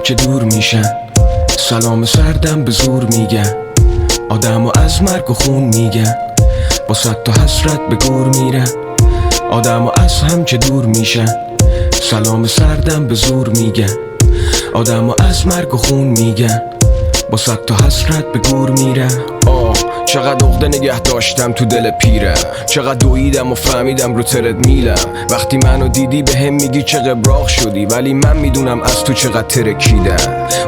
که دور میشن، سلام سردم به زور میگن. آدمو از مرگ و خون میگن، با صد تا حسرت به گور میرن. آدمو از هم که دور میشن، سلام سردم به زور میگن. آدمو از مرگ و خون میگن، با صد تا حسرت به گور میرن. چقدر عقده نگه داشتم تو دل پیرم، چقدر دویدم و فهمیدم رو ترد میلم. وقتی منو دیدی به هم میگی چه قبراق شدی، ولی من میدونم از تو چقدر ترکیدم.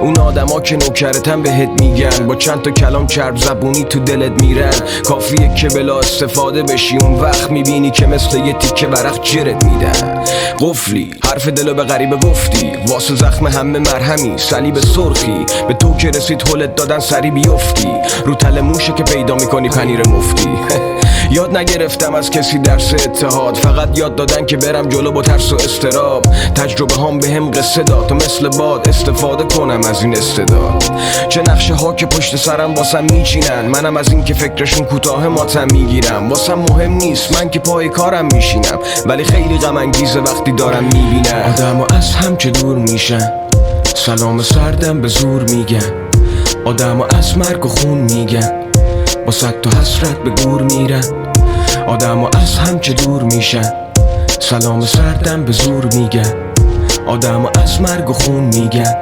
اون آدما که نوکرتن بهت میگن، با چند تا کلام چرب زبونی تو دلت میرن. کافیه که بلا استفاده بشی، اون وقت میبینی که مثل یه تیکه ورق جرت میدن. قفلی حرف دلو به غریبه گفتی، واسه زخم همه مرهمی صلیب سرخی. به تو که رسید هلت دادن سری بیفتی، رو تل موشه که پیدا میکنی پنیر مفتی. یاد نگرفتم از کسی درس اتحاد، فقط یاد دادن که برم جلو با ترس و استراب. تجربه هام به هم قصه داد تا مثل باد استفاده کنم از این استعداد. چه نقشه ها که پشت سرم واسم میچینن، منم از این که فکرشون کوتاه ماتم میگیرم. واسم مهم نیست من که پای کارم میشینم، ولی خیلی غم انگیزه وقتی دارم میبینم آدمو از هم که دور میشن، سلام سردم به زور میگن. آدمو از مرگ و خون میگن، با صد تا حسرت به گور میرن. آدمو از هم که دور میشن، سلام سردم به زور میگن. آدمو از مرگ و خون میگن،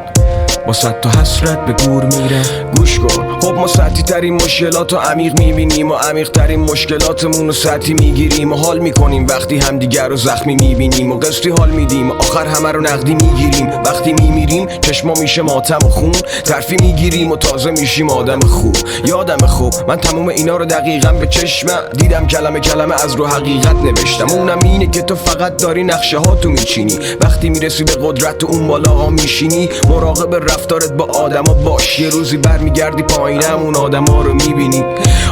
با صد تا حسرت به گور میرن. گوش کن، خب ما سطحی ترین مشکلات رو عمیق میبینیم و عمیق ترین مشکلاتمون رو سطحی میگیریم و حال میکنیم وقتی همدیگر رو زخمی میبینیم و قسطی حال میدیم و آخر همه رو نقدی میگیریم. وقتی میمیریم چشما میشه ماتم و خون، ترفی میگیریم و تازه میشیم آدم خوب. یادم خوب من تموم اینا رو دقیقا به چشمم دیدم، کلمه کلمه از رو حقیقت نوشتم. اونم اینه که تو فقط داری نقشه ها تو میچینی، وقتی میرسی به قدرت و اون بالا ها میشینی. مراقب رفتارت با آدما باش، یه روزی برمیگردی پایینم اون آدما رو میبینی.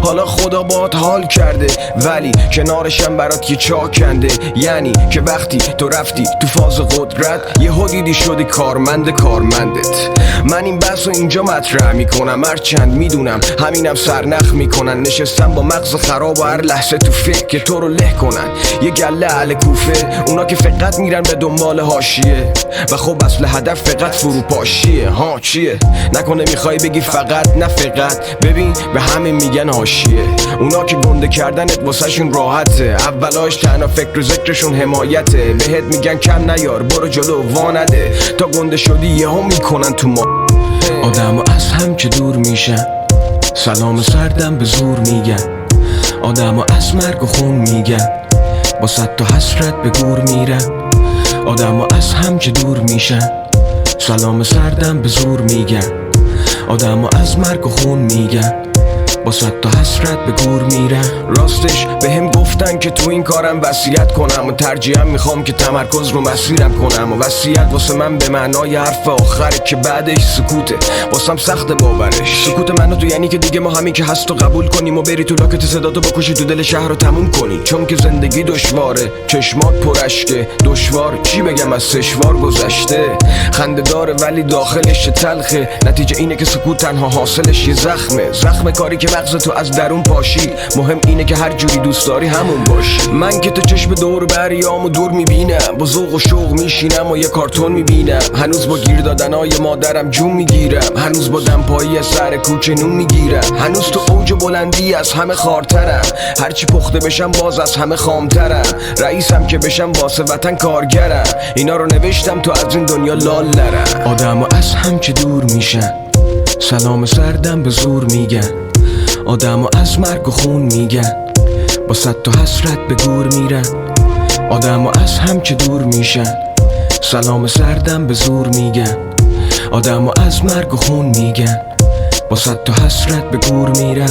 حالا خدا باهات حال کرده، ولی کنارشم برات یه چاک کنده. یعنی که وقتی تو رفتی تو فاز قدرت، یه دیدی شدی کارمندت. من این بحث رو اینجا مطرح میکنم، هرچند میدونم همینم سرنخ میکنن. نشستم با مغز خراب و هر لحظه تو فکر که تو رو له کنن. یه گله اهل کوفه، اونا که فقط میرن به دنبال حاشیه و خب اصل هدف فقط فروپاشیه. ها چیه؟ نکنه میخوای بگی فقط؟ نه فقط، ببین به همه میگن حاشیه. اونا که گنده کردنت واسه شون راحته، اولاش تنها فکر و ذکرشون حمایته. بهت میگن کم نیار، برو جلو وانده، تا گنده شدی یهو میکنن تو ما. آدمو از هم که دور میشن، سلام سردم به زور میگن. آدمو از مرگ و خون میگن، با صد تا حسرت به گور میرن. آدمو از هم که دور میشن، سلام سردم به زور میگن. آدمو از مرگ و خون میگن، با صد تا حسرت به گور میرن. راستش به هم گفتن که تو این کارم وصیت کنم و ترجیحاً میخوام که تمرکز رو مسیرم کنم. و وصیت واسه من به معنای حرف آخره که بعدش سکوته، واسم سخت باورش. سکوت منو تو یعنی که دیگه ما همین که هست و قبول کنیم و بری تو لاکت صداتو بکشی تو دل شهر رو تموم کنی. چون که زندگی دشواره، چشمات پرشکه، دشوار چی بگم از سشوار گذشته. خنده داره ولی داخلش تلخه، نتیجه اینه که سکوت تنها حاصلش یه زخمه کاری که مغز تو از درون پاشی. مهم اینه که هر جوری دوست داری همون باش. من که تو چشم دور بریامو دور میبینم، با ذوق و شوق میشینم و یه کارتون میبینم. هنوز با گیر دادنای مادرم جون میگیرم، هنوز با دمپایی از سر کوچه نون میگیرم. هنوز تو اوج بلندی از همه خارترم، هرچی پخته بشم باز از همه خامترم. رئیسم که بشم واسه وطن کارگرم، اینا رو نوشتم تو از این دنیا لال نرم. آدمو از هم که دور میشن، سلام سردم به زور میگن. آدمو از مرگ و خون میگن، با صد تا حسرت به گور میرن. آدمو از هم که دور میشن، سلام سردم به زور میگن. آدمو از مرگ و خون میگن، با صد تا حسرت به گور میرن.